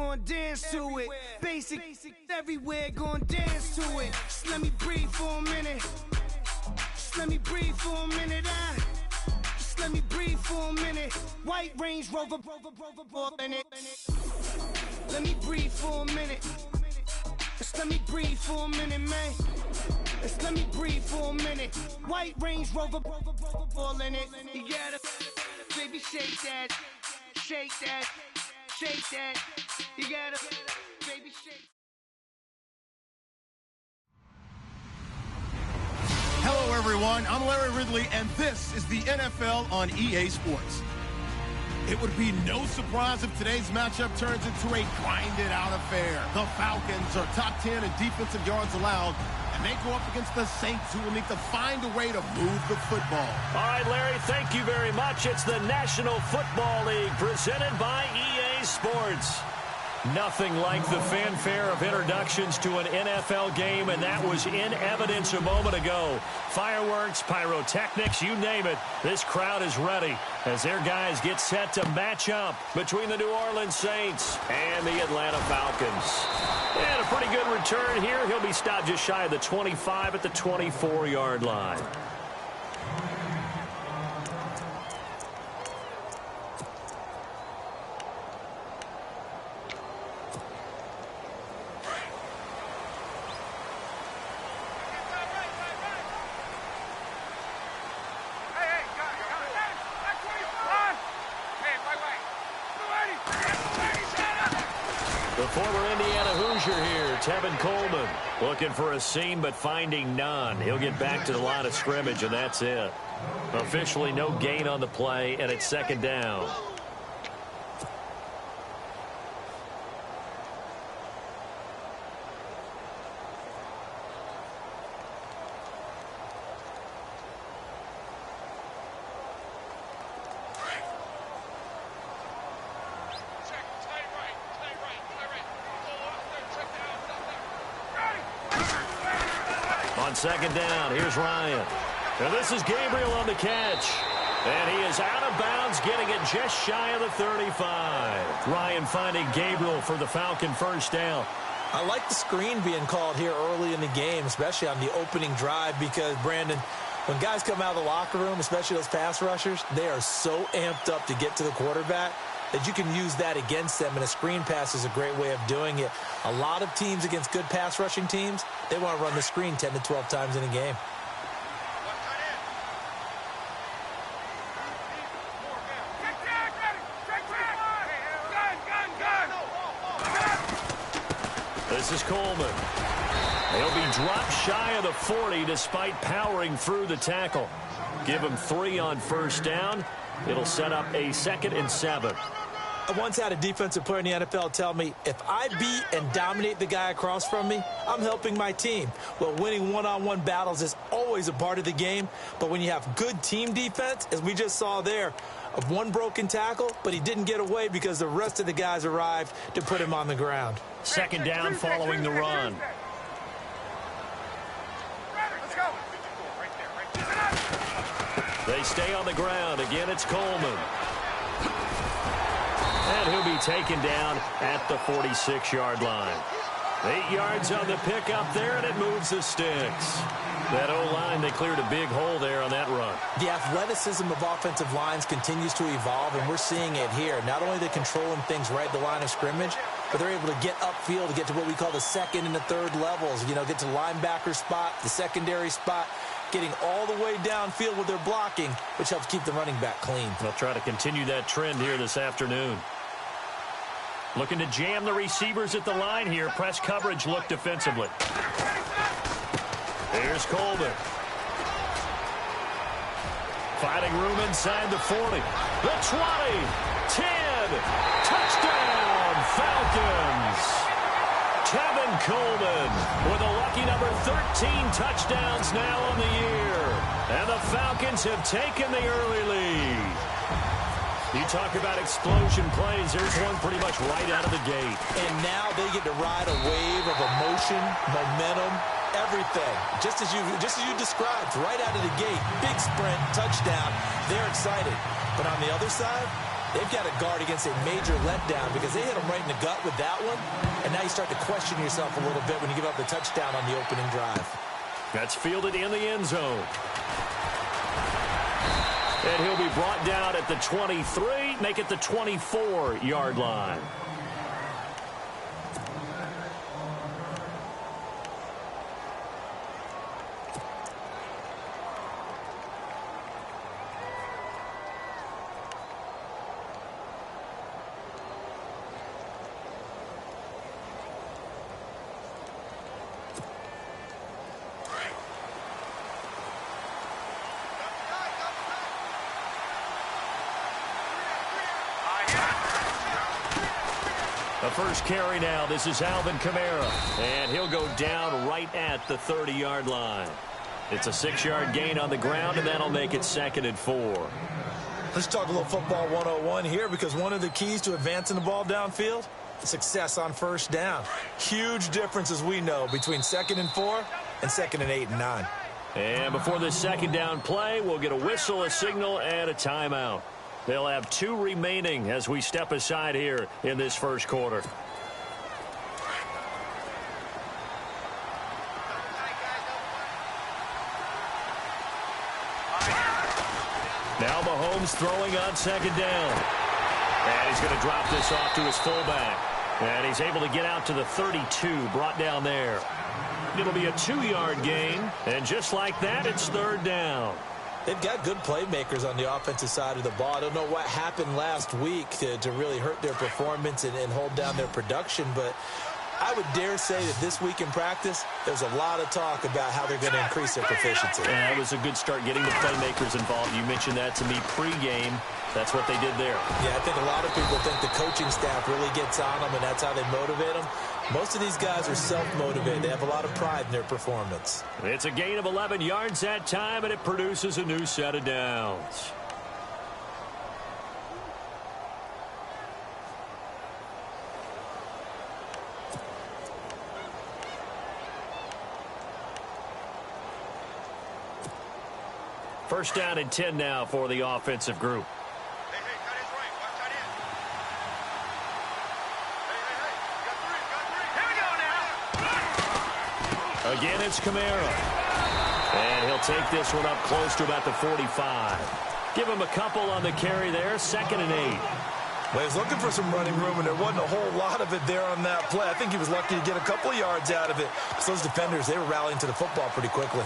gon' dance to it. Basic everywhere, gon' dance to it. Just let me breathe for a minute. Just let me breathe for a minute. Just let me breathe for a minute. White Range Rover, in it. Let me breathe for a minute. Just let me breathe for a minute, man. Just let me breathe for a minute. White Range Rover, all in it. You gotta, baby, shake that, shake that, shake that. You gotta, baby, shake. Hello, everyone. I'm Larry Ridley, and this is the NFL on EA Sports. It would be no surprise if today's matchup turns into a grinded-out affair. The Falcons are top 10 in defensive yards allowed, and they go up against the Saints, who will need to find a way to move the football. All right, Larry, thank you very much. It's the National Football League presented by EA Sports. Nothing like the fanfare of introductions to an NFL game, and that was in evidence a moment ago. Fireworks, pyrotechnics, you name it. This crowd is ready as their guys get set to match up between the New Orleans Saints and the Atlanta Falcons. And a pretty good return here. He'll be stopped just shy of the 25 at the 24-yard line. The former Indiana Hoosier here, Tevin Coleman, looking for a seam but finding none. He'll get back to the line of scrimmage, and that's it. Officially no gain on the play, and it's second down. On second down, here's Ryan. And this is Gabriel on the catch. And he is out of bounds, getting it just shy of the 35. Ryan finding Gabriel for the Falcon first down. I like the screen being called here early in the game, especially on the opening drive, because, Brandon, when guys come out of the locker room, especially those pass rushers, they are so amped up to get to the quarterback that you can use that against them, and a screen pass is a great way of doing it. A lot of teams against good pass rushing teams, they want to run the screen 10 to 12 times in a game. This is Coleman. He'll be dropped shy of the 40 despite powering through the tackle. Give him 3 on first down. It'll set up a 2nd and 7. I once had a defensive player in the NFL tell me, if I beat and dominate the guy across from me, I'm helping my team. Well, winning one-on-one battles is always a part of the game, but when you have good team defense, as we just saw there, of one broken tackle, but he didn't get away because the rest of the guys arrived to put him on the ground. Second down following the run. They stay on the ground. Again, it's Coleman. And he'll be taken down at the 46-yard line. 8 yards on the pickup there, and it moves the sticks. That O-line, they cleared a big hole there on that run. The athleticism of offensive lines continues to evolve, and we're seeing it here. Not only are they controlling things right at the line of scrimmage, but they're able to get upfield to get to what we call the second and the third levels. You know, get to linebacker spot, the secondary spot, getting all the way downfield with their blocking, which helps keep the running back clean. They'll try to continue that trend here this afternoon. Looking to jam the receivers at the line here. Press coverage look defensively. Here's Coleman. Finding room inside the 40. The 20. 10. Touchdown, Falcons. Tevin Coleman with a lucky number 13 touchdowns now on the year. And the Falcons have taken the early lead. You talk about explosion plays. There's one pretty much right out of the gate. And now they get to ride a wave of emotion, momentum, everything. Just as you described, right out of the gate, big sprint, touchdown. They're excited. But on the other side, they've got to guard against a major letdown because they hit them right in the gut with that one. And now you start to question yourself a little bit when you give up the touchdown on the opening drive. That's fielded in the end zone. And he'll be brought down at the 23, make it the 24-yard line. The first carry now. This is Alvin Kamara. And he'll go down right at the 30-yard line. It's a 6-yard gain on the ground, and that'll make it 2nd and 4. Let's talk a little football 101 here, because one of the keys to advancing the ball downfield, success on first down. Huge difference, as we know, between 2nd and 4 and 2nd and 8 and 9. And before this second down play, we'll get a whistle, a signal, and a timeout. They'll have 2 remaining as we step aside here in this first quarter. Now Mahomes throwing on 2nd down. And he's going to drop this off to his fullback. And he's able to get out to the 32, brought down there. It'll be a 2-yard gain. And just like that, it's 3rd down. They've got good playmakers on the offensive side of the ball. I don't know what happened last week to really hurt their performance and hold down their production, but I would dare say that this week in practice, there's a lot of talk about how they're going to increase their proficiency. Yeah, it was a good start getting the playmakers involved. You mentioned that to me pregame. That's what they did there. Yeah, I think a lot of people think the coaching staff really gets on them, and that's how they motivate them. Most of these guys are self-motivated. They have a lot of pride in their performance. It's a gain of 11 yards that time, and it produces a new set of downs. First down and 10 now for the offensive group. Again, it's Kamara. And he'll take this one up close to about the 45. Give him a couple on the carry there. 2nd and 8. Well, he was looking for some running room, and there wasn't a whole lot of it there on that play. I think he was lucky to get a couple of yards out of it. So those defenders, they were rallying to the football pretty quickly.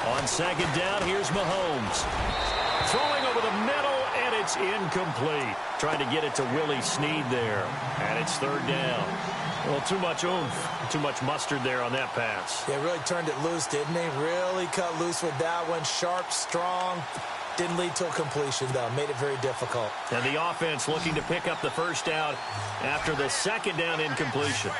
On 2nd down, here's Mahomes. Throwing over the middle, and it's incomplete. Trying to get it to Willie Snead there. And it's 3rd down. Well, too much oomph, too much mustard there on that pass. Yeah, really turned it loose, didn't he? Really cut loose with that one. Sharp, strong. Didn't lead to a completion, though. Made it very difficult. And the offense looking to pick up the first down after the 2nd down incompletion.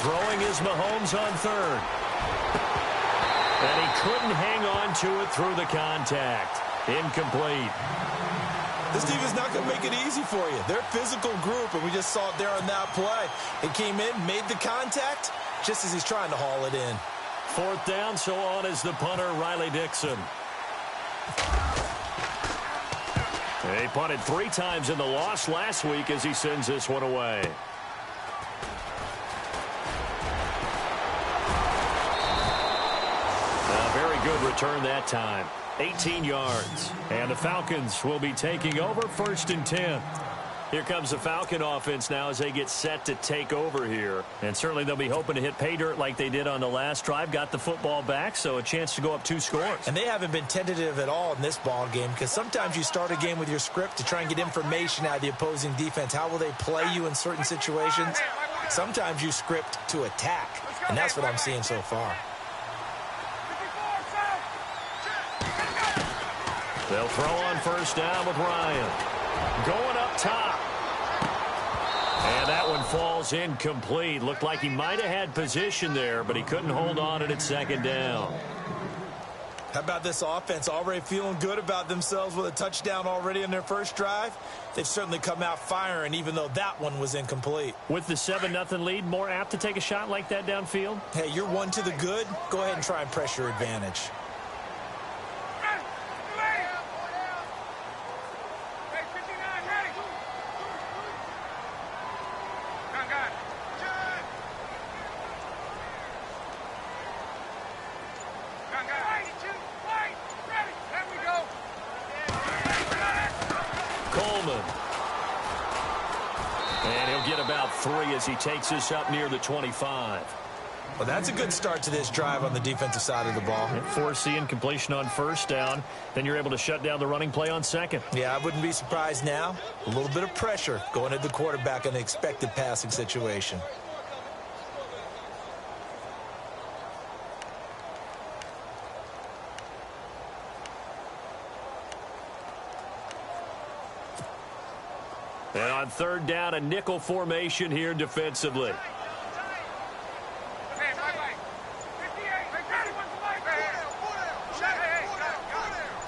Throwing is Mahomes on 3rd. And he couldn't hang on to it through the contact. Incomplete. This team is not going to make it easy for you. They're a physical group, and we just saw it there on that play. It came in, made the contact, just as he's trying to haul it in. 4th down, so on is the punter, Riley Dixon. He punted 3 times in the loss last week as he sends this one away. Very good return that time. 18 yards. And the Falcons will be taking over 1st and 10. Here comes the Falcon offense now as they get set to take over here. And certainly they'll be hoping to hit pay dirt like they did on the last drive. Got the football back, so a chance to go up 2 scores. And they haven't been tentative at all in this ball game, because sometimes you start a game with your script to try and get information out of the opposing defense. How will they play you in certain situations? Sometimes you script to attack, and that's what I'm seeing so far. They'll throw on 1st down with Ryan. Going up top. And that one falls incomplete. Looked like he might have had position there, but he couldn't hold on at second down. How about this offense? Already feeling good about themselves with a touchdown already in their first drive. They've certainly come out firing, even though that one was incomplete. With the 7-0 lead, more apt to take a shot like that downfield? Hey, you're one to the good. Go ahead and try and press your advantage. As he takes us up near the 25. Well, that's a good start to this drive on the defensive side of the ball. Force the incompletion on first down. Then you're able to shut down the running play on second. Yeah, I wouldn't be surprised now. A little bit of pressure going at the quarterback in an expected passing situation. And on third down, a nickel formation here defensively.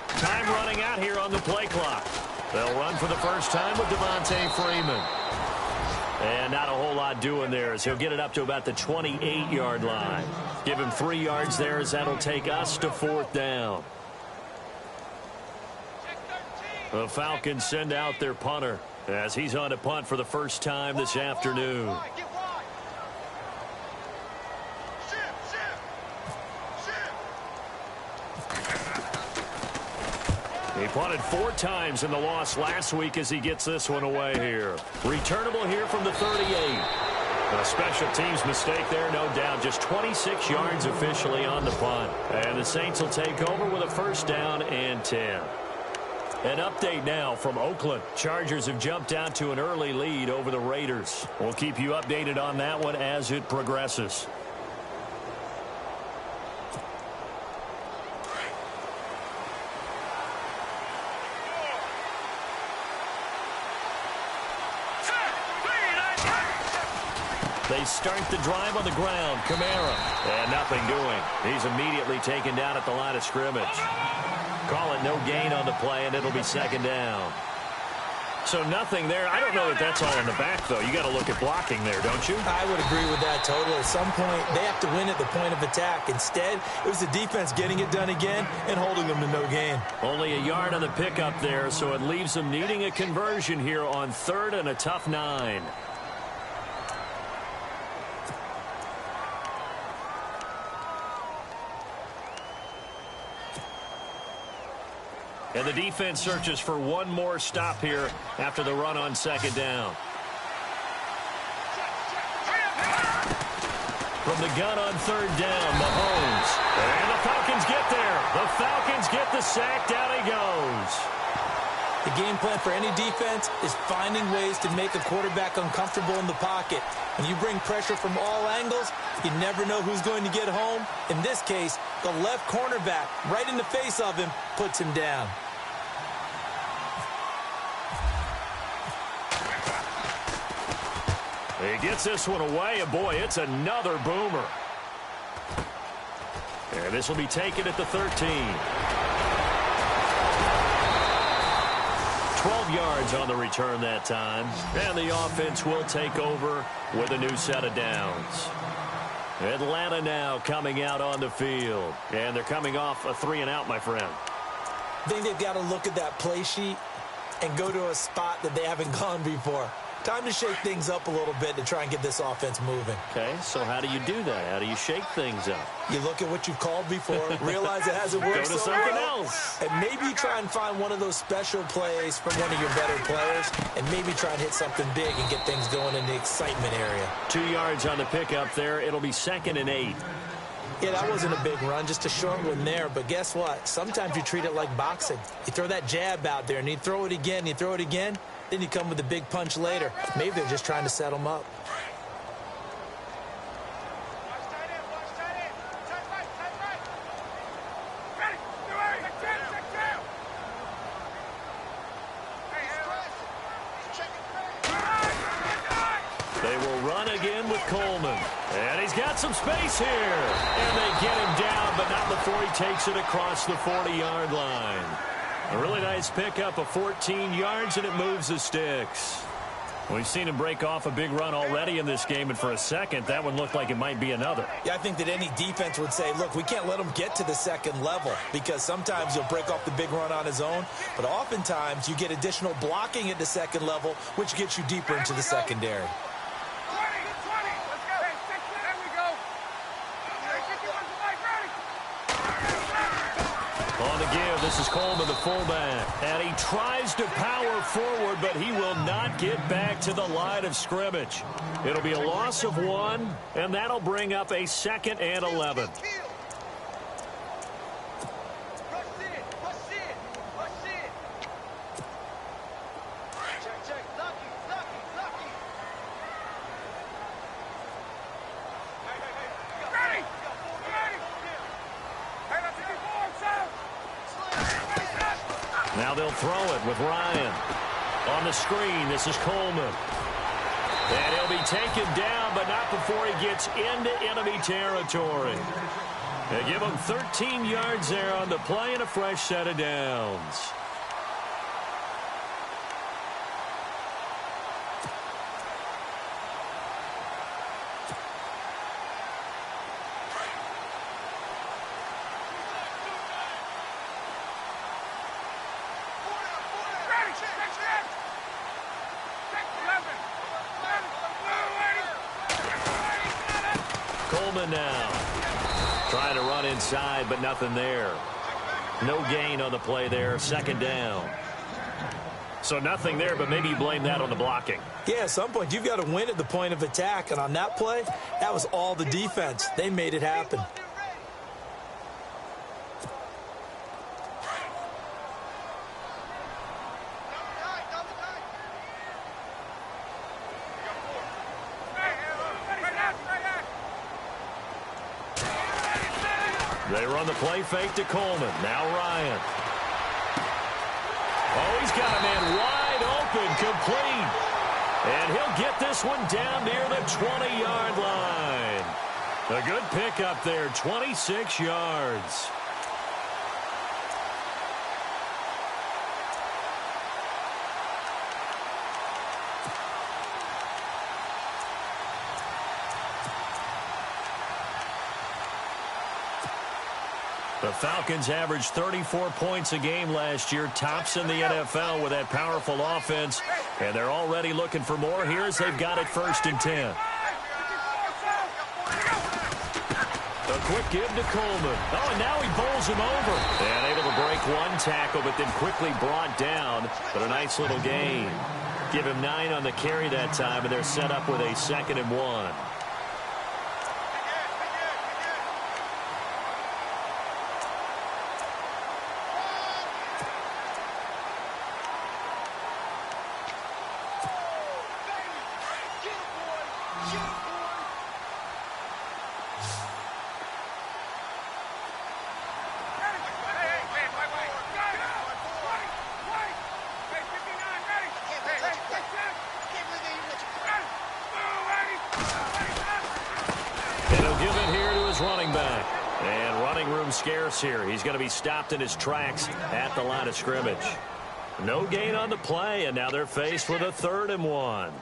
Time running out here on the play clock. They'll run for the first time with Devontae Freeman. And not a whole lot doing there as he'll get it up to about the 28-yard line. Give him 3 yards there as that'll take us to fourth down. The Falcons send out their punter as he's on to punt for the first time this afternoon. He punted 4 times in the loss last week as he gets this one away here. Returnable here from the 38. A special teams mistake there, no doubt. Just 26 yards officially on the punt. And the Saints will take over with a first down and 10. An update now from Oakland. Chargers have jumped out to an early lead over the Raiders. We'll keep you updated on that one as it progresses. They start the drive on the ground. Kamara. And nothing doing. He's immediately taken down at the line of scrimmage. Call it no gain on the play, and it'll be second down. So nothing there. I don't know that that's all in the back, though. You got to look at blocking there, don't you? I would agree with that totally. At some point, they have to win at the point of attack. Instead, it was the defense getting it done again and holding them to no gain. Only a yard on the pickup there, so it leaves them needing a conversion here on third and a tough 9. And the defense searches for one more stop here after the run on second down. From the gun on third down, Mahomes. And the Falcons get there. The Falcons get the sack. Down he goes. The game plan for any defense is finding ways to make a quarterback uncomfortable in the pocket. When you bring pressure from all angles, you never know who's going to get home. In this case, the left cornerback, right in the face of him, puts him down. He gets this one away, and boy, it's another boomer. And this will be taken at the 13. 12 yards on the return that time. And the offense will take over with a new set of downs. Atlanta now coming out on the field. And they're coming off a 3-and-out, my friend. I think they've got to look at that play sheet and go to a spot that they haven't gone before. Time to shake things up a little bit to try and get this offense moving. Okay, so how do you do that? How do you shake things up? You look at what you've called before, realize it hasn't worked Go to something else. And maybe you try and find one of those special plays from one of your better players, and maybe try and hit something big and get things going in the excitement area. 2 yards on the pickup there. It'll be 2nd and 8. Yeah, that wasn't a big run, just a short one there. But guess what? Sometimes you treat it like boxing. You throw that jab out there, and you throw it again, you throw it again. Then you come with a big punch later. Maybe they're just trying to set them up. And he's got some space here. And they get him down, but not before he takes it across the 40-yard line. A really nice pickup of 14 yards, and it moves the sticks. We've seen him break off a big run already in this game, and for a second, that one looked like it might be another. Yeah, I think that any defense would say, look, we can't let him get to the second level, because sometimes he'll break off the big run on his own, but oftentimes you get additional blocking at the second level, which gets you deeper into the secondary. On the give, this is Coleman, the fullback. And he tries to power forward, but he will not get back to the line of scrimmage. It'll be a loss of 1, and that'll bring up a 2nd and 11. Now they'll throw it with Ryan. On the screen, this is Coleman. And he'll be taken down, but not before he gets into enemy territory. They give him 13 yards there on the play and a fresh set of downs. Coleman now trying to run inside, but nothing there. No gain on the play there. 2nd down. So nothing there, but maybe you blame that on the blocking. Yeah, at some point you've got to win at the point of attack, and on that play, that was all the defense. They made it happen. They run the play fake to Coleman. Now Ryan. Oh, he's got a man wide open, complete. And he'll get this one down near the 20-yard line. A good pickup there, 26 yards. The Falcons averaged 34 points a game last year, tops in the NFL with that powerful offense, and they're already looking for more here as they've got it 1st and 10. A quick give to Coleman. Oh, and now he bowls him over. And able to break one tackle, but then quickly brought down, but a nice little gain. Give him 9 on the carry that time, and they're set up with a 2nd and 1. Running back. And running room scarce here. He's going to be stopped in his tracks at the line of scrimmage. No gain on the play, and now they're faced with a 3rd and 1.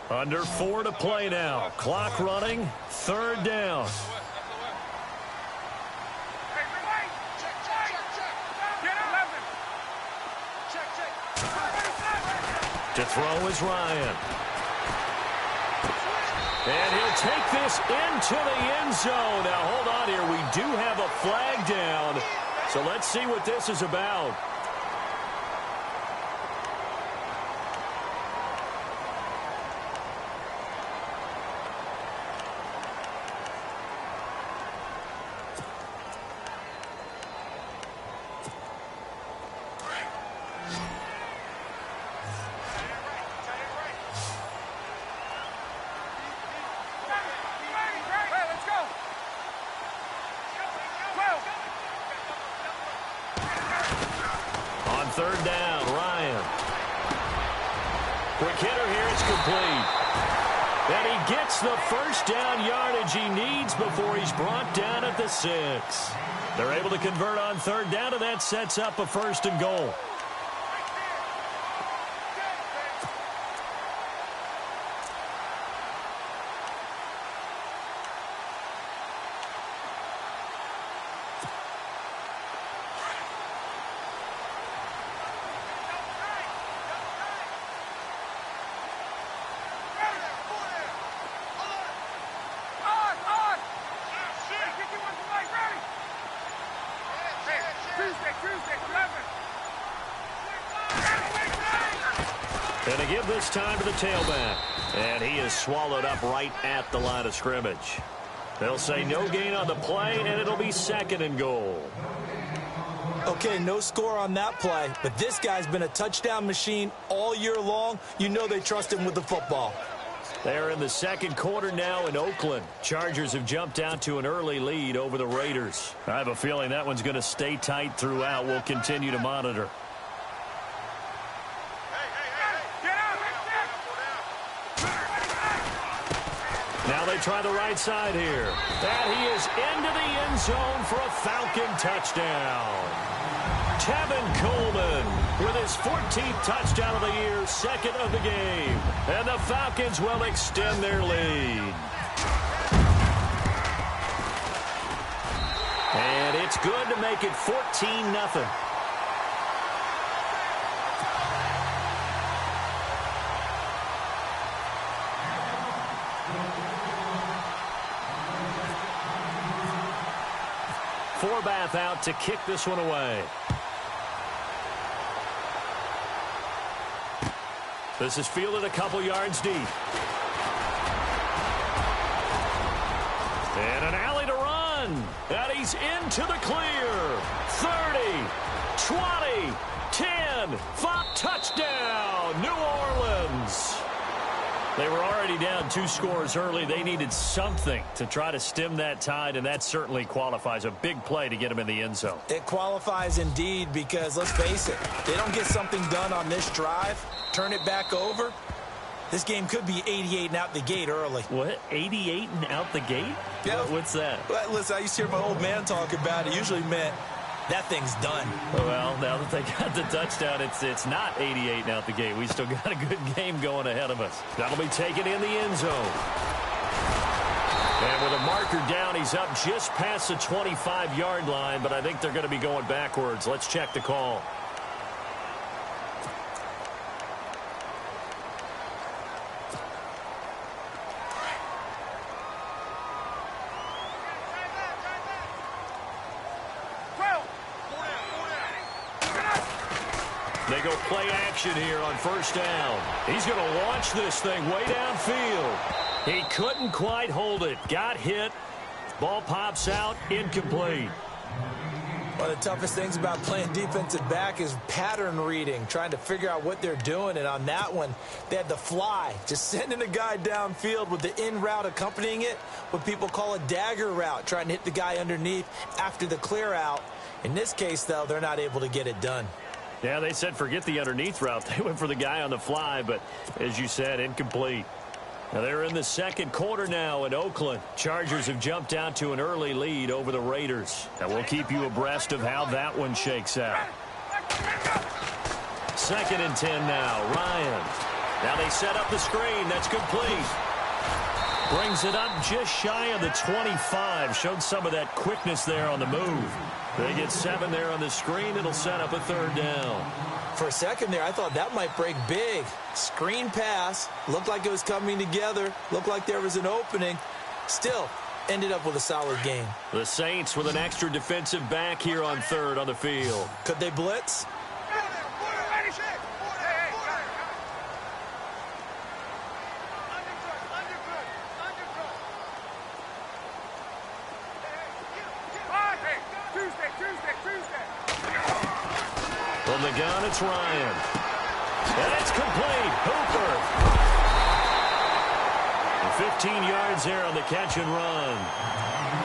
Under 4 to play now. Clock running. 3rd down. To throw is Ryan. And he'll take this into the end zone. Now, hold on here. We do have a flag down. So let's see what this is about. Third down, Ryan. Quick hitter here, it's complete. And he gets gets the first down yardage he needs before he's brought down at the 6. They're able to convert on third down, and that sets up a 1st and goal. And to give this time to the tailback. And he is swallowed up right at the line of scrimmage. They'll say no gain on the play, and it'll be 2nd and goal. Okay, no score on that play, but this guy's been a touchdown machine all year long. You know they trust him with the football. They're in the 2nd quarter now in Oakland. Chargers have jumped out to an early lead over the Raiders. I have a feeling that one's going to stay tight throughout. We'll continue to monitor. Now they try the right side here. And he is into the end zone for a Falcon touchdown. Tevin Coleman with his 14th touchdown of the year, 2nd of the game. And the Falcons will extend their lead. And it's good to make it 14-0. Forbath out to kick this one away. This is fielded a couple yards deep. And an alley to run. And he's into the clear. 30, 20, 10, 5, touchdown, New Orleans. They were already down 2 scores early. They needed something to try to stem that tide, and that certainly qualifies. A big play to get them in the end zone. It qualifies indeed because, let's face it, they don't get something done on this drive, turn it back over, this game could be 88 and out the gate early. What? 88 and out the gate? Yeah. What's that? Well, listen, I used to hear my old man talk about it. Usually meant that thing's done. Well, now that they got the touchdown, it's not 88 and out the gate. We still got a good game going ahead of us. That'll be taken in the end zone. And with a marker down, he's up just past the 25-yard line, but I think they're going to be going backwards. Let's check the call. They go play action here on 1st down. He's going to launch this thing way downfield. He couldn't quite hold it. Got hit. Ball pops out. Incomplete. One of the toughest things about playing defensive back is pattern reading, trying to figure out what they're doing. And on that one, they had the fly, just sending a guy downfield with the in route accompanying it, what people call a dagger route, trying to hit the guy underneath after the clear out. In this case, though, they're not able to get it done. Yeah, they said forget the underneath route. They went for the guy on the fly, but as you said, incomplete. Now they're in the 2nd quarter now in Oakland. Chargers have jumped out to an early lead over the Raiders. And we'll keep you abreast of how that one shakes out. 2nd and 10 now. Ryan. Now they set up the screen. That's complete. Brings it up just shy of the 25. Showed some of that quickness there on the move. They get 7 there on the screen. It'll set up a 3rd down. For a second there, I thought that might break big. Screen pass. Looked like it was coming together. Looked like there was an opening. Still, ended up with a solid game. The Saints with an extra defensive back here on 3rd on the field. Could they blitz? From the gun, it's Ryan. And it's complete. Hooper. 15 yards there on the catch and run.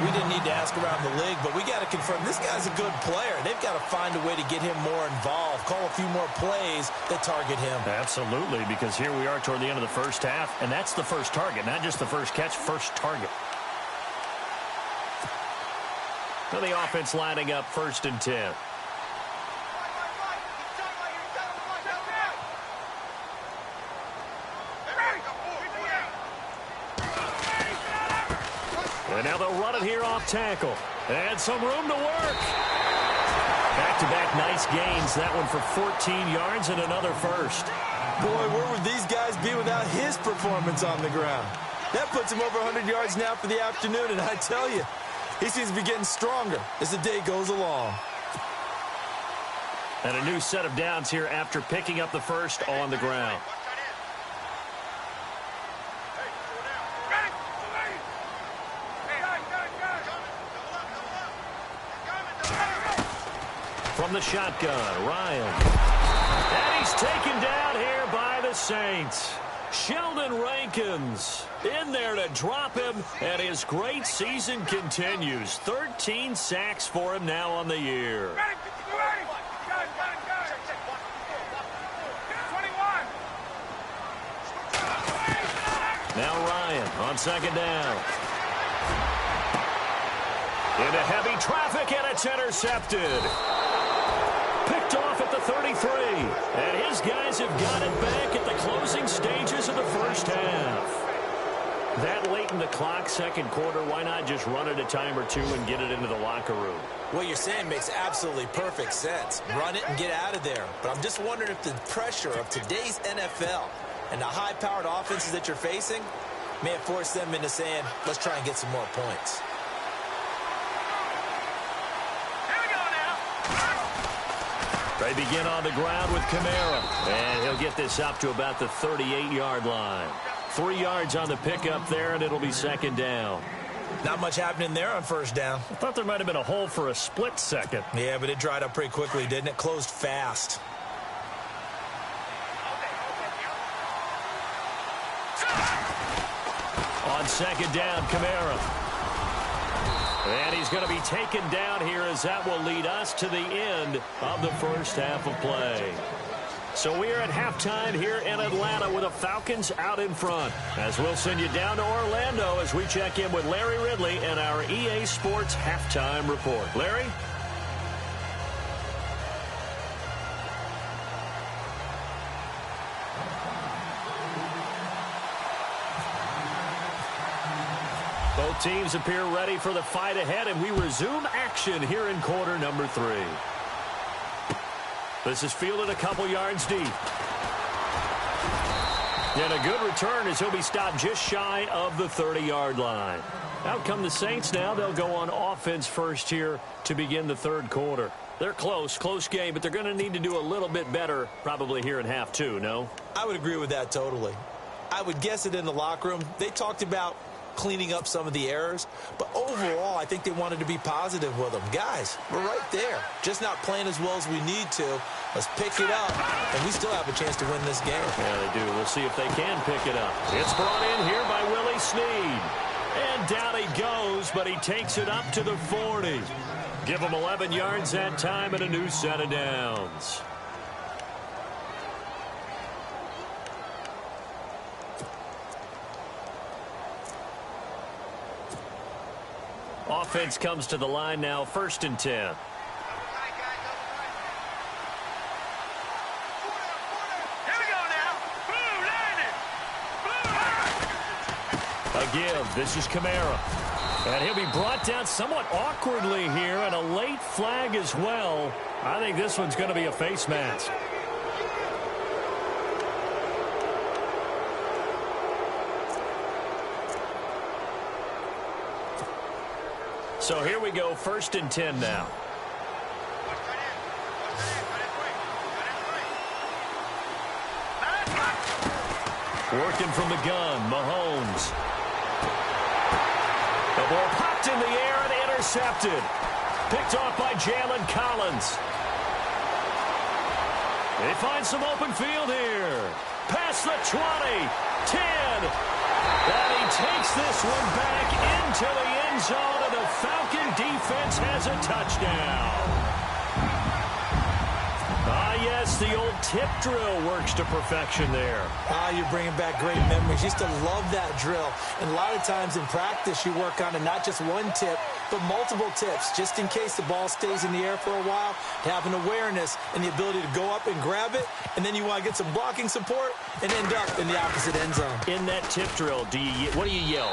We didn't need to ask around the league, but we got to confirm this guy's a good player. They've got to find a way to get him more involved, call a few more plays that target him. Absolutely, because here we are toward the end of the first half, and that's the first target, not just the first catch, first target. So the offense lining up 1st and 10. And now they'll run it here off tackle. And some room to work. Back-to-back nice gains. That one for 14 yards and another first. Boy, where would these guys be without his performance on the ground? That puts him over 100 yards now for the afternoon, and I tell you, he seems to be getting stronger as the day goes along. And a new set of downs here after picking up the first on the ground. From the shotgun, Ryan. And he's taken down here by the Saints. Sheldon Rankins in there to drop him, and his great season continues. 13 sacks for him now on the year. Now Ryan on 2nd down. Into heavy traffic, and it's intercepted. Picked off at the 33. And his guys have got it back at the closing stages of the first half. That late in the clock, second quarter, why not just run it a time or two and get it into the locker room? What you're saying makes absolutely perfect sense. Run it and get out of there. But I'm just wondering if the pressure of today's NFL and the high-powered offenses that you're facing may have forced them into saying, let's try and get some more points. They begin on the ground with Kamara, and he'll get this up to about the 38-yard line. 3 yards on the pickup there, and it'll be 2nd down. Not much happening there on 1st down. I thought there might have been a hole for a split second. Yeah, but it dried up pretty quickly, didn't it? Closed fast. On 2nd down, Kamara. And he's going to be taken down here as that will lead us to the end of the first half of play. So we are at halftime here in Atlanta with the Falcons out in front. As we'll send you down to Orlando as we check in with Larry Ridley and our EA Sports halftime report. Larry? Both teams appear ready for the fight ahead, and we resume action here in quarter number 3. This is fielded a couple yards deep. And a good return as he'll be stopped just shy of the 30-yard line. Out come the Saints now. They'll go on offense first here to begin the 3rd quarter. They're close game, but they're going to need to do a little bit better probably here in half 2, no? I would agree with that totally. I would guess it in the locker room. They talked about cleaning up some of the errors, but overall I think they wanted to be positive with them. Guys, we're right there, just not playing as well as we need to. Let's pick it up, and we still have a chance to win this game. Yeah, they do. We'll see if they can pick it up. It's brought in here by Willie Snead, and down he goes, but he takes it up to the 40. Give him 11 yards that time and a new set of downs. Offense comes to the line now, 1st and 10. A give. This is Kamara. And he'll be brought down somewhat awkwardly here, and a late flag as well. I think this one's going to be a face mask. So here we go, 1st and 10 now. Working from the gun, Mahomes. The ball popped in the air and intercepted. Picked off by Jalen Collins. They find some open field here. Past the 20, 10, And he takes this one back into the end zone, and the Falcon defense has a touchdown. Yes, the old tip drill works to perfection there. You're bringing back great memories. Used to love that drill. And a lot of times in practice, you work on it, not just one tip, but multiple tips, just in case the ball stays in the air for a while, to have an awareness and the ability to go up and grab it, and then you want to get some blocking support and end up in the opposite end zone. In that tip drill, what do you yell?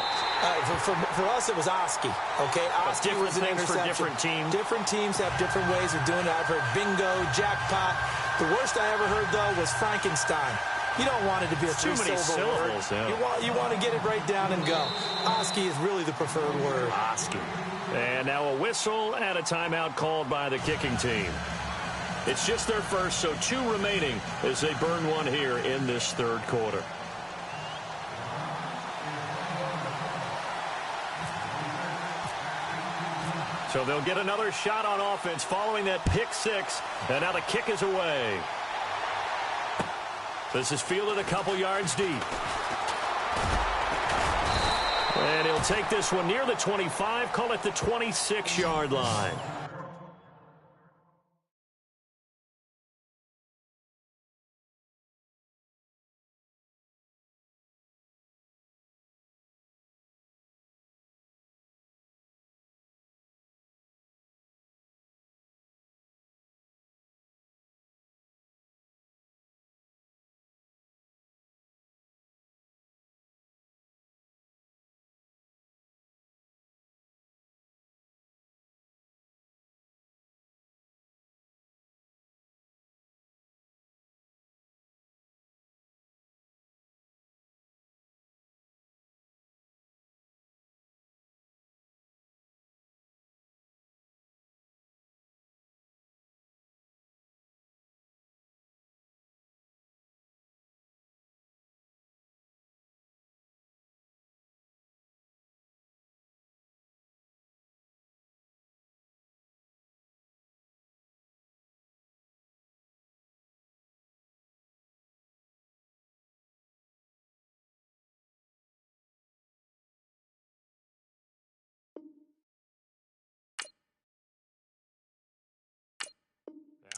For us, it was Oski. Okay, Oski was an interception. For different teams. Different teams have different ways of doing it. I've heard bingo, jackpot. The worst I ever heard, though, was Frankenstein. You don't want it to be a three-syllable word. Yeah. You want to get it right down and go. Oski is really the preferred word. Oski. And now a whistle and a timeout called by the kicking team. It's just their first, so 2 remaining as they burn one here in this third quarter. So they'll get another shot on offense following that pick 6. And now the kick is away. This is fielded a couple yards deep. And he'll take this one near the 25, call it the 26-yard line.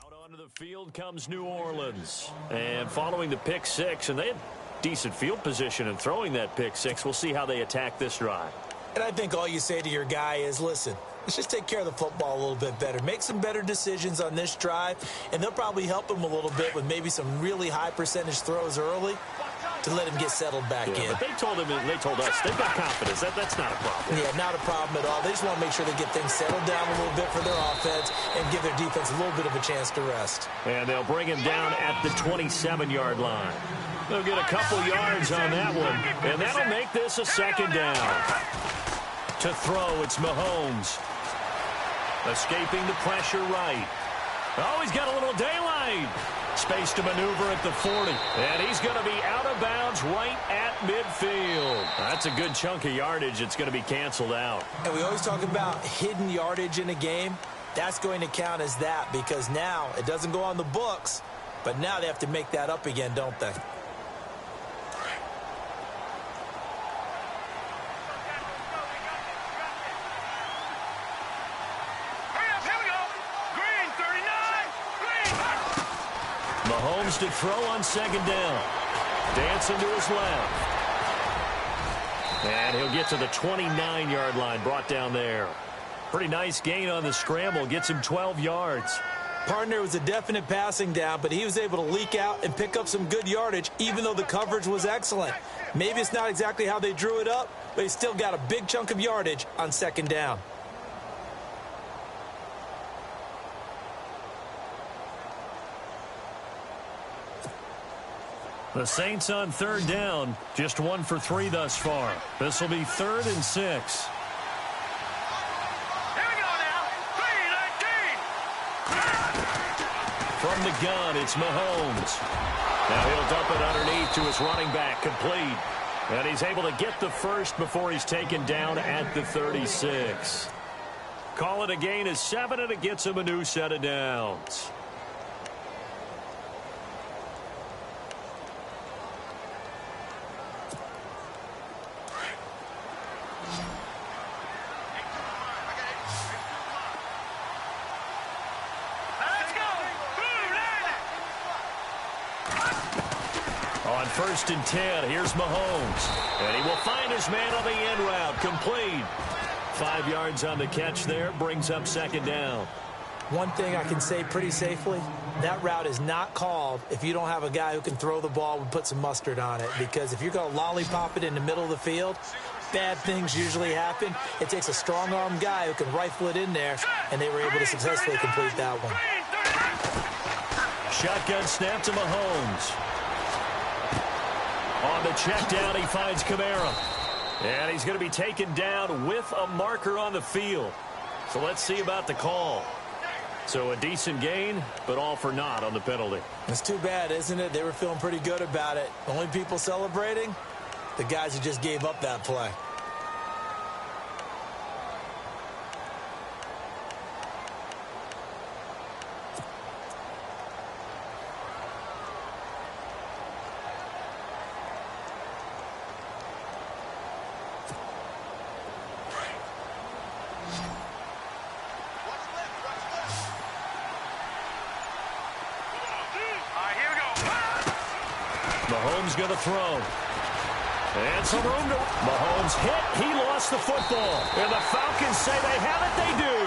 Out onto the field comes New Orleans. And following the pick 6, and they had decent field position in throwing that pick 6. We'll see how they attack this drive. And I think all you say to your guy is, listen, let's just take care of the football a little bit better. Make some better decisions on this drive, and they'll probably help him a little bit with maybe some really high percentage throws early to let him get settled back in. But they told us they've got confidence. That's not a problem. Yeah, not a problem at all. They just want to make sure they get things settled down a little bit for their offense and give their defense a little bit of a chance to rest. And they'll bring him down at the 27-yard line. They'll get a couple yards on that one, and that'll make this a second down. To throw, it's Mahomes. Escaping the pressure right. Oh, he's got a little daylight. Space to maneuver at the 40. And he's going to be out of bounds right at midfield. That's a good chunk of yardage. It's going to be canceled out. And we always talk about hidden yardage in a game. That's going to count as that because now it doesn't go on the books, but now they have to make that up again, don't they? Mahomes to throw on second down. Dancing to his left. And he'll get to the 29-yard line, brought down there. Pretty nice gain on the scramble. Gets him 12 yards. Partner was a definite passing down, but he was able to leak out and pick up some good yardage, even though the coverage was excellent. Maybe it's not exactly how they drew it up, but he still got a big chunk of yardage on second down. The Saints on third down, just 1 for 3 thus far. This will be 3rd and 6. Here we go now. 3-19. From the gun, it's Mahomes. Now he'll dump it underneath to his running back, complete. And he's able to get the first before he's taken down at the 36. Call it a gain of 7, and it gets him a new set of downs. 1st and 10. Here's Mahomes. And he will find his man on the end route. Complete. 5 yards on the catch there. Brings up 2nd down. One thing I can say pretty safely, that route is not called if you don't have a guy who can throw the ball and put some mustard on it. Because if you're going to lollipop it in the middle of the field, bad things usually happen. It takes a strong-arm guy who can rifle it in there, and they were able to successfully complete that one. Shotgun snap to Mahomes. On the check down, he finds Kamara. And he's going to be taken down with a marker on the field. So let's see about the call. So a decent gain, but all for naught on the penalty. It's too bad, isn't it? They were feeling pretty good about it. The only people celebrating, the guys who just gave up that play. Mahomes going to throw. And some room to... Mahomes hit. He lost the football. And the Falcons say they have it. They do.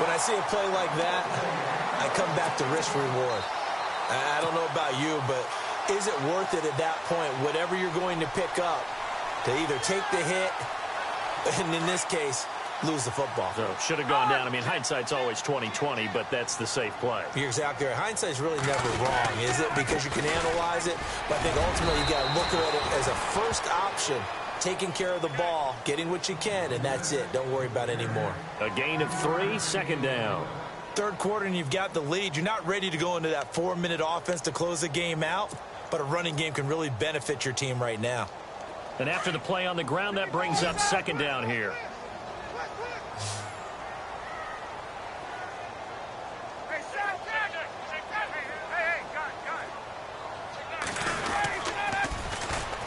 When I see a play like that, I come back to risk reward. I don't know about you, but is it worth it at that point, whatever you're going to pick up, to either take the hit, and in this case, lose the football? So should have gone down. I mean, hindsight's always 20/20, but that's the safe play. You're exactly right. Hindsight's really never wrong, is it? Because you can analyze it, but I think ultimately you got to look at it as a first option, taking care of the ball, getting what you can, and that's it. Don't worry about any more. A gain of 3, 2nd down. Third quarter and you've got the lead. You're not ready to go into that 4-minute offense to close the game out, but a running game can really benefit your team right now. And after the play on the ground, that brings up 2nd down here.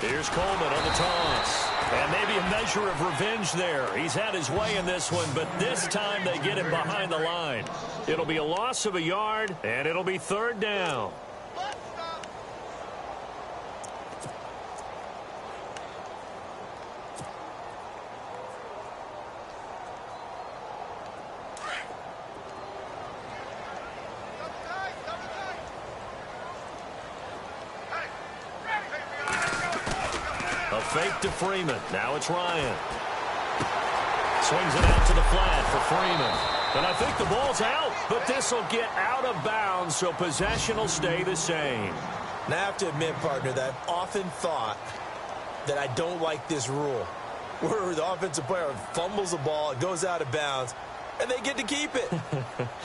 Here's Coleman on the toss. And maybe a measure of revenge there. He's had his way in this one, but this time they get him behind the line. It'll be a loss of a yard, and it'll be 3rd down. A fake to Freeman. Now it's Ryan. Swings it out to the flat for Freeman. And I think the ball's out, but this will get out of bounds, so possession will stay the same. Now, I have to admit, partner, that I've often thought that I don't like this rule, where the offensive player fumbles the ball, it goes out of bounds, and they get to keep it.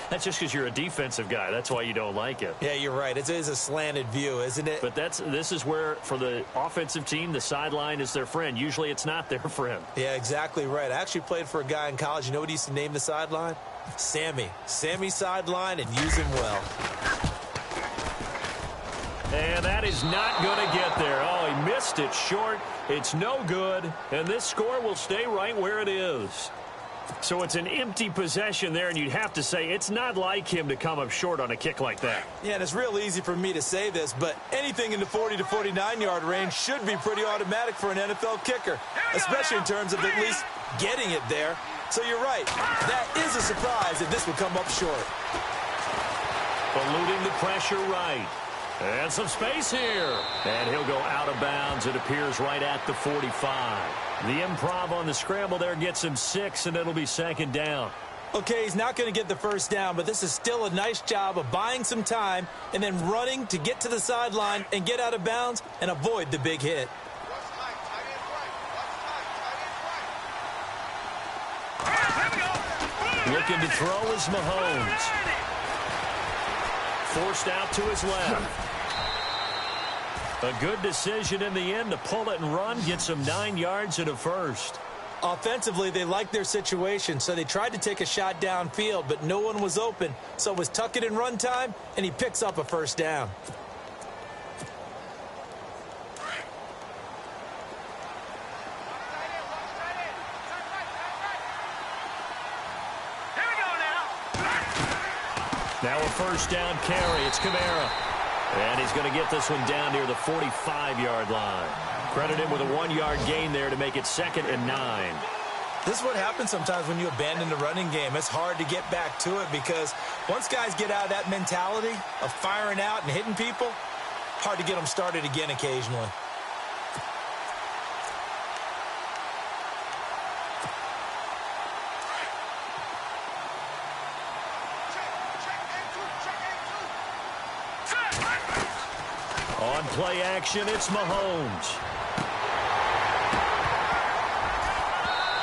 That's just because you're a defensive guy. That's why you don't like it. Yeah, you're right. It is a slanted view, isn't it? But this is where, for the offensive team, the sideline is their friend. Usually it's not their friend. Yeah, exactly right. I actually played for a guy in college. You know what he used to name the sideline? Sammy. Sammy sideline, and use him well. And that is not going to get there. Oh, he missed it short. It's no good. And this score will stay right where it is. So it's an empty possession there, and you'd have to say it's not like him to come up short on a kick like that. Yeah, and it's real easy for me to say this, but anything in the 40 to 49-yard range should be pretty automatic for an NFL kicker, especially in terms of at least getting it there. So you're right. That is a surprise if this would come up short. Eluding the pressure right. And some space here. And he'll go out of bounds. It appears right at the 45. The improv on the scramble there gets him 6, and it'll be 2nd down. Okay, he's not going to get the first down, but this is still a nice job of buying some time and then running to get to the sideline and get out of bounds and avoid the big hit. Looking to throw is Mahomes. Forced out to his left. A good decision in the end to pull it and run. Gets him 9 yards and a first. Offensively, they liked their situation, so they tried to take a shot downfield, but no one was open. So it was tuck it and run time, and he picks up a first down. Now a first down carry. It's Kamara. And he's going to get this one down near the 45-yard line. Credit him with a 1-yard gain there to make it 2nd and 9. This is what happens sometimes when you abandon the running game. It's hard to get back to it because once guys get out of that mentality of firing out and hitting people, hard to get them started again occasionally. On play action, it's Mahomes.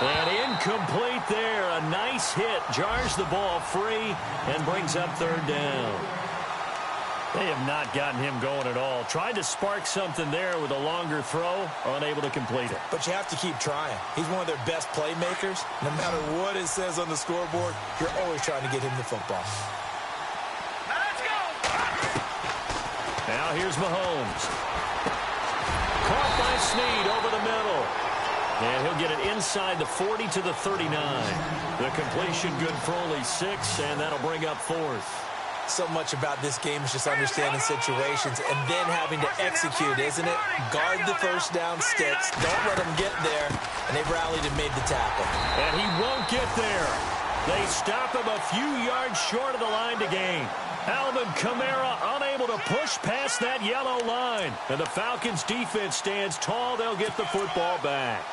And incomplete there. A nice hit. Jars the ball free and brings up 3rd down. They have not gotten him going at all. Tried to spark something there with a longer throw. Unable to complete it. But you have to keep trying. He's one of their best playmakers. No matter what it says on the scoreboard, you're always trying to get him the football. Now here's Mahomes. Caught by Snead over the middle. And he'll get it inside the 40 to the 39. The completion good for only 6, and that'll bring up 4th. So much about this game is just understanding situations and then having to execute, isn't it? Guard the first down sticks. Don't let them get there. And they've rallied and made the tackle. And he won't get there. They stop him a few yards short of the line to gain. Alvin Kamara unable to push past that yellow line. And the Falcons defense stands tall. They'll get the football back.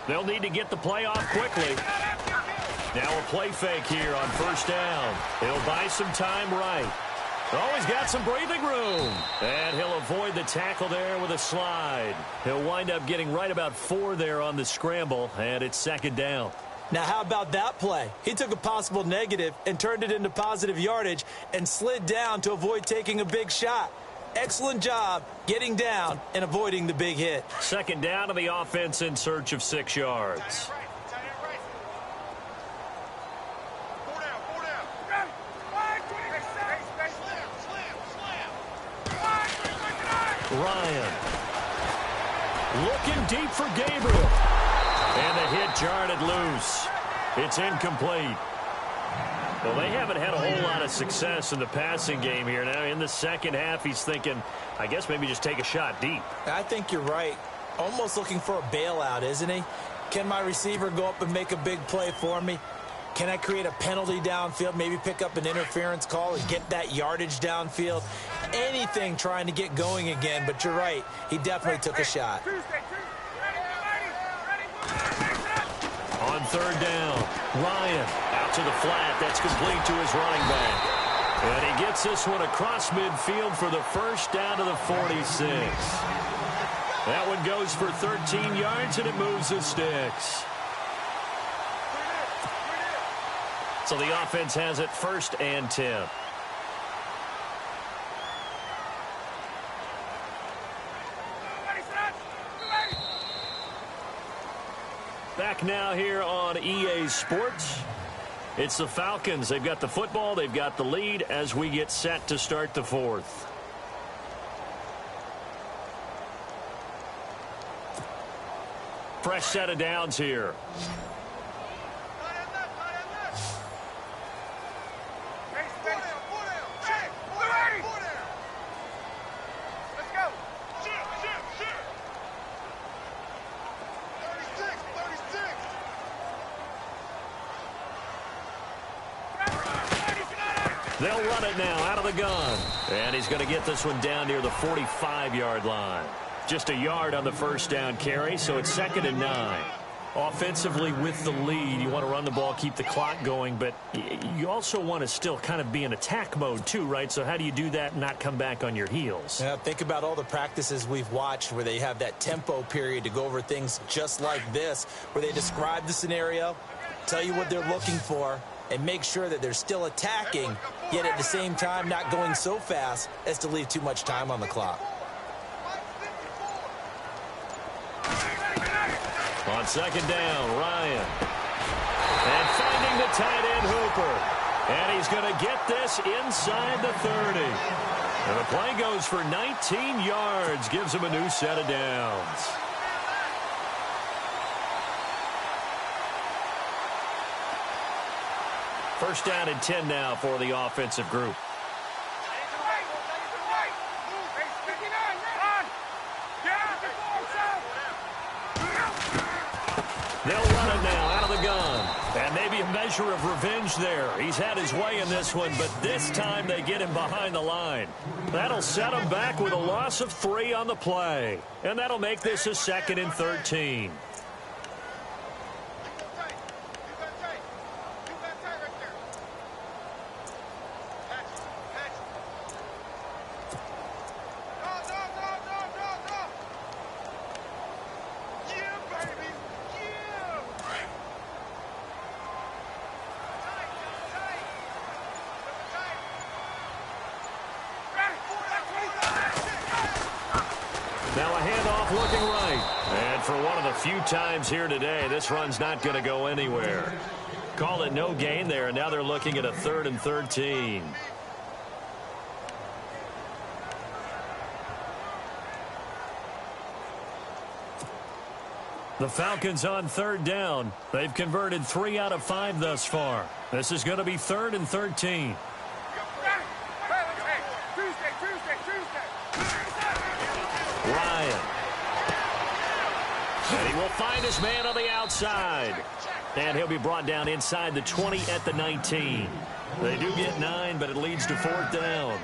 They'll need to get the play off quickly. Now a play fake here on 1st down. He'll buy some time right. Oh, he's got some breathing room. And he'll avoid the tackle there with a slide. He'll wind up getting right about 4 there on the scramble, and it's 2nd down. Now, how about that play? He took a possible negative and turned it into positive yardage and slid down to avoid taking a big shot. Excellent job getting down and avoiding the big hit. 2nd down to the offense in search of 6 yards. Ryan. Looking deep for Gabriel. And the hit jarred it loose. It's incomplete. Well, they haven't had a whole lot of success in the passing game here. Now, in the second half, he's thinking, I guess maybe just take a shot deep. I think you're right. Almost looking for a bailout, isn't he? Can my receiver go up and make a big play for me? Can I create a penalty downfield, maybe pick up an interference call and get that yardage downfield? Anything trying to get going again, but you're right. He definitely took a shot. On 3rd down, Ryan out to the flat. That's complete to his running back. And he gets this one across midfield for the 1st down to the 46. That one goes for 13 yards, and it moves the sticks. So the offense has it 1st and 10. Back now here on EA Sports. It's the Falcons. They've got the football. They've got the lead as we get set to start the 4th. Fresh set of downs here. They'll run it now out of the gun. And he's going to get this one down near the 45-yard line. Just a yard on the 1st down carry, so it's 2nd and 9. Offensively with the lead, you want to run the ball, keep the clock going, but you also want to still kind of be in attack mode too, right? So how do you do that and not come back on your heels? Yeah, think about all the practices we've watched where they have that tempo period to go over things just like this, where they describe the scenario, tell you what they're looking for, and make sure that they're still attacking, yet at the same time not going so fast as to leave too much time on the clock. On second down, Ryan. And finding the tight end, Hooper. And he's going to get this inside the 30. And the play goes for 19 yards. Gives him a new set of downs. First down and 10 now for the offensive group. They'll run it now out of the gun. And maybe a measure of revenge there. He's had his way in this one, but this time they get him behind the line. That'll set him back with a loss of 3 on the play. And that'll make this a 2nd and 13. Now a handoff looking right. And for one of the few times here today, this run's not going to go anywhere. Call it no gain there, and now they're looking at a 3rd and 13. The Falcons on 3rd down. They've converted 3 out of 5 thus far. This is going to be 3rd and 13. Ryan. And he will find his man on the outside. And he'll be brought down inside the 20 at the 19. They do get 9, but it leads to 4th down.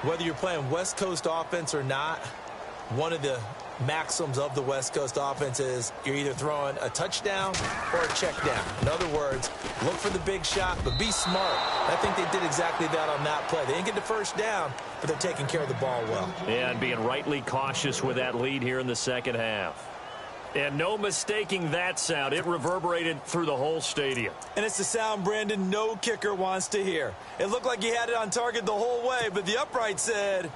Whether you're playing West Coast offense or not, one of the maxims of the West Coast offense is you're either throwing a touchdown or a check down. In other words, look for the big shot, but be smart. I think they did exactly that on that play. They didn't get the first down, but they're taking care of the ball well. Yeah, and being rightly cautious with that lead here in the second half. And no mistaking that sound. It reverberated through the whole stadium. And it's the sound, Brandon, no kicker wants to hear. It looked like he had it on target the whole way, but the upright said,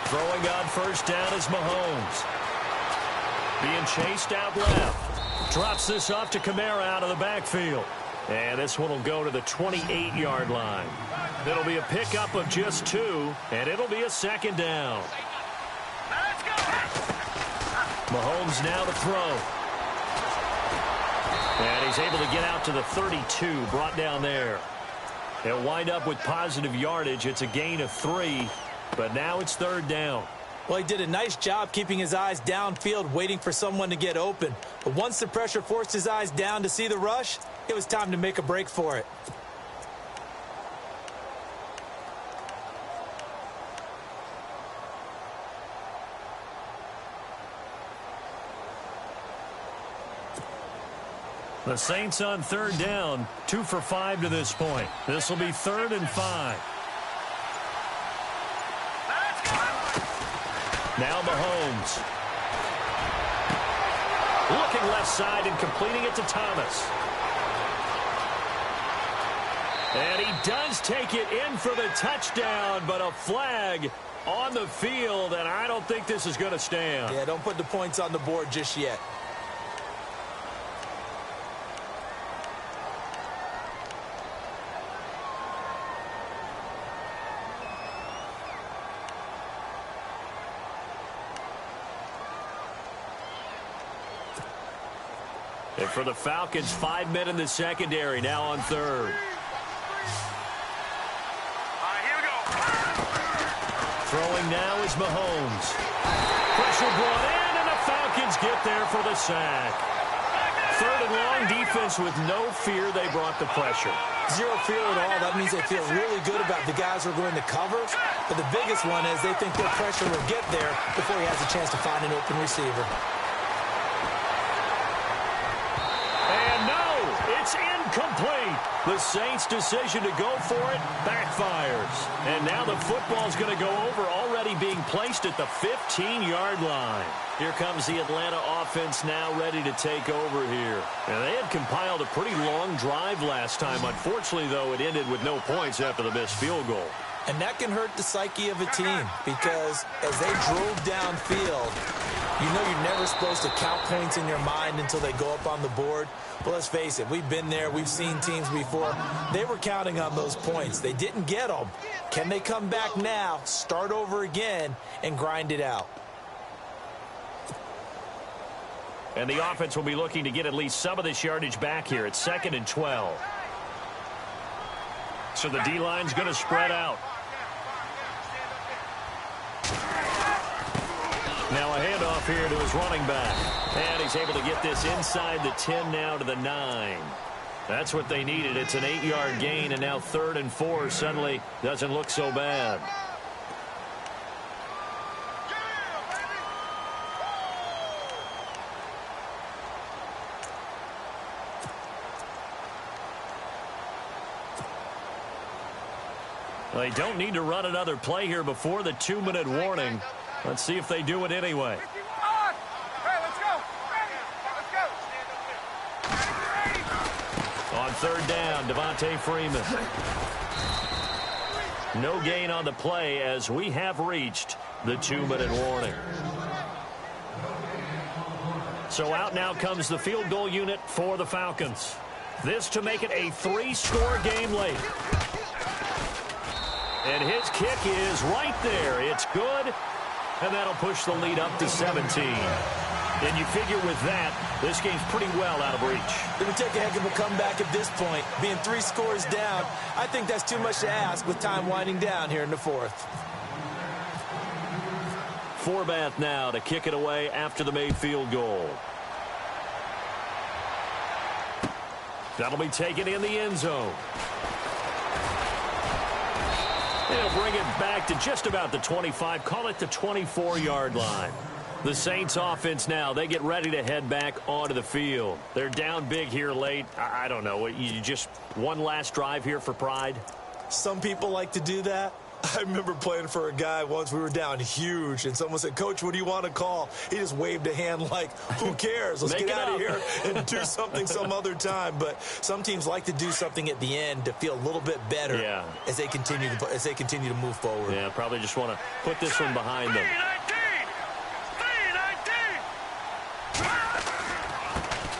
Throwing on first down is Mahomes. Being chased out left. Drops this off to Kamara out of the backfield. And this one will go to the 28-yard line. It'll be a pickup of just 2, and it'll be a 2nd down. Mahomes now to throw. And he's able to get out to the 32, brought down there. They'll wind up with positive yardage. It's a gain of 3, but now it's 3rd down. Well, he did a nice job keeping his eyes downfield, waiting for someone to get open. But once the pressure forced his eyes down to see the rush, it was time to make a break for it. The Saints on 3rd down, 2 for 5 to this point. This will be 3rd and 5. Now Mahomes. Looking left side and completing it to Thomas. And he does take it in for the touchdown, but a flag on the field, and I don't think this is going to stand. Yeah, don't put the points on the board just yet. And for the Falcons, 5 men in the secondary, now on 3rd. Throwing now is Mahomes. Pressure brought in, and the Falcons get there for the sack. 3rd and long, defense with no fear. They brought the pressure. Zero fear at all. That means they feel really good about the guys who are going to cover. But the biggest one is they think their pressure will get there before he has a chance to find an open receiver. It's incomplete. The Saints' decision to go for it backfires. And now the football's going to go over, already being placed at the 15-yard line. Here comes the Atlanta offense now ready to take over here. And they had compiled a pretty long drive last time. Unfortunately, though, it ended with no points after the missed field goal. And that can hurt the psyche of a team because as they drove downfield, you know you're never supposed to count points in your mind until they go up on the board. But let's face it, we've been there. We've seen teams before. They were counting on those points. They didn't get them. Can they come back now, start over again, and grind it out? And the offense will be looking to get at least some of this yardage back here. It's 2nd and 12. So the D-line's going to spread out. Now a handoff here to his running back. And he's able to get this inside the 10 now to the 9. That's what they needed. It's an 8-yard gain, and now 3rd and 4 suddenly doesn't look so bad. They don't need to run another play here before the 2-minute warning. Let's see if they do it anyway. On 3rd down, Devontae Freeman. No gain on the play as we have reached the 2-minute warning. So out now comes the field goal unit for the Falcons. This to make it a 3-score game late. And his kick is right there. It's good. And that'll push the lead up to 17. And you figure with that, this game's pretty well out of reach. It would take a heck of a comeback at this point. Being 3 scores down, I think that's too much to ask with time winding down here in the 4th. Forbath now to kick it away after the made field goal. That'll be taken in the end zone. They'll bring it back to just about the 25, call it the 24-yard line. The Saints offense now, they get ready to head back onto the field. They're down big here late. I don't know, you just one last drive here for pride? Some people like to do that. I remember playing for a guy once. We were down huge, and someone said, "Coach, what do you want to call?" He just waved a hand like, who cares? Let's get out of here and do something some other time. But some teams like to do something at the end to feel a little bit better as they continue to move forward. Yeah, probably just want to put this one behind them.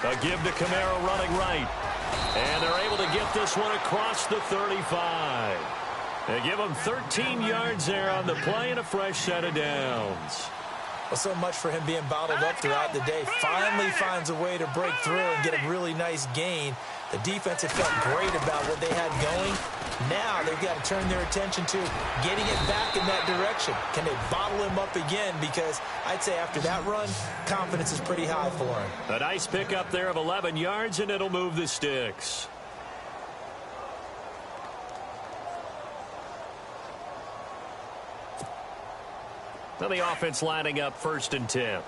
A give to Kamara running right. And they're able to get this one across the 35. They give him 13 yards there on the play and a fresh set of downs. Well, so much for him being bottled up throughout the day. Finally finds a way to break through and get a really nice gain. The defense had felt great about what they had going. Now they've got to turn their attention to getting it back in that direction. Can they bottle him up again? Because I'd say after that run, confidence is pretty high for him. A nice pickup there of 11 yards, and it'll move the sticks. Now the offense lining up 1st and 10.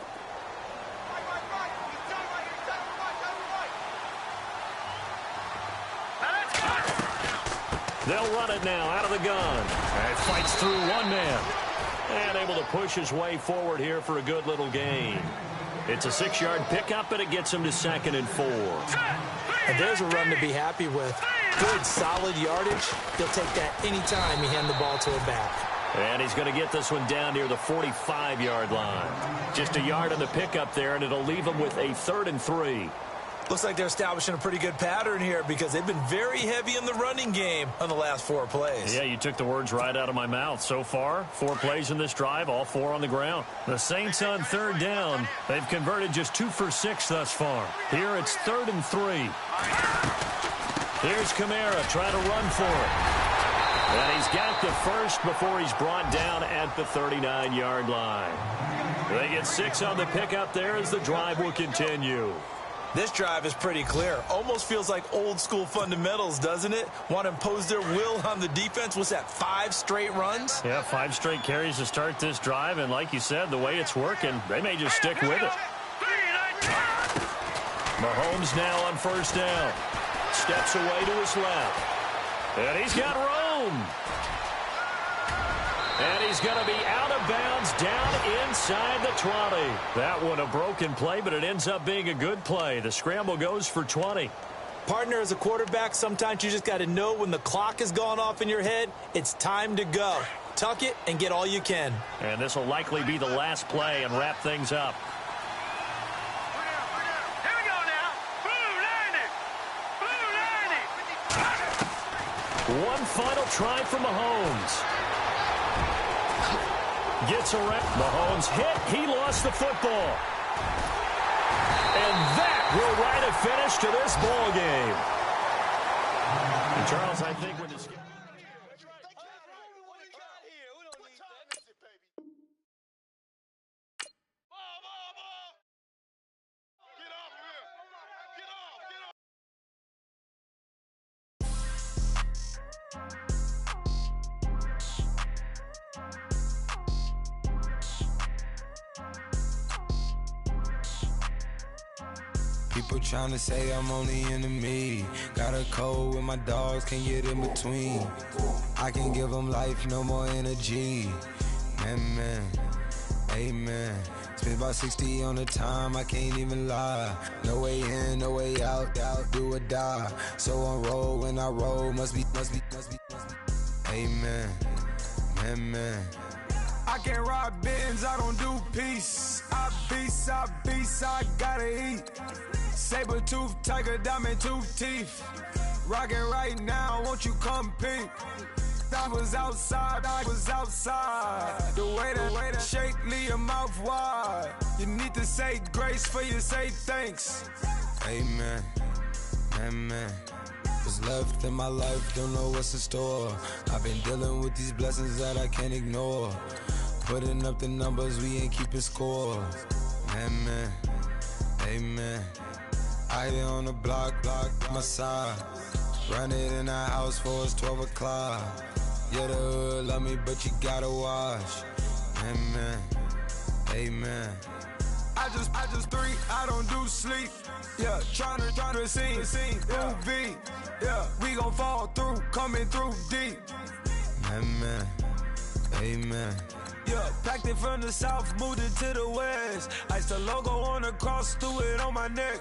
They'll run it now out of the gun. And fights through one man. And able to push his way forward here for a good little gain. It's a 6-yard pickup, and it gets him to 2nd and 4. And there's a run to be happy with. Good, solid yardage. He'll take that anytime you hand the ball to a back. And he's going to get this one down near the 45-yard line. Just a yard on the pickup there, and it'll leave him with a 3rd and 3. Looks like they're establishing a pretty good pattern here because they've been very heavy in the running game on the last 4 plays. Yeah, you took the words right out of my mouth. So far, 4 plays in this drive, all 4 on the ground. The Saints on 3rd down. They've converted just 2 for 6 thus far. Here it's 3rd and 3. Here's Kamara trying to run for it. And he's got the first before he's brought down at the 39-yard line. They get 6 on the pickup there as the drive will continue. This drive is pretty clear. Almost feels like old school fundamentals, doesn't it? Want to impose their will on the defense. What's that, 5 straight runs? Yeah, 5 straight carries to start this drive. And like you said, the way it's working, they may just stick with it. Mahomes now on 1st down. Steps away to his left. And he's got room. And he's going to be out of bounds down inside the 20. That one a broken play, but it ends up being a good play. The scramble goes for 20. Partner, as a quarterback, sometimes you just got to know when the clock has gone off in your head, it's time to go. Tuck it and get all you can. And this will likely be the last play and wrap things up. Here we go now. Blue 90. One final try for Mahomes. Gets around. Mahomes hit. He lost the football. And that will write a finish to this ball game. And Charles, I think when this... People trying to say I'm on the enemy. Got a cold with my dogs, can't get in between. I can give them life, no more energy. Man, amen. Spent about 60 on the time, I can't even lie. No way in, no way out, do or die. So on roll, when I roll, must be. Amen, man. I can't ride Benz, I don't do peace. I beast, I gotta eat. Saber tooth, tiger, diamond tooth teeth. Rockin' right now, won't you come peep? I was outside. The way that shake, leave your mouth wide. You need to say grace for you say thanks. Amen, amen. What's left in my life, don't know what's in store. I've been dealing with these blessings that I can't ignore. Putting up the numbers, we ain't keeping score. Amen, amen. I here on the block, my side. Run it in the house for it's 12 o'clock. Yeah, the hood love me, but you gotta watch. Amen, amen. I just three, I don't do sleep. Yeah, trying to sing, UV. Yeah, we gon' fall through, coming through deep. Amen, amen. Yeah, packed it from the south, moved it to the west. Iced the logo on the cross, threw it on my neck.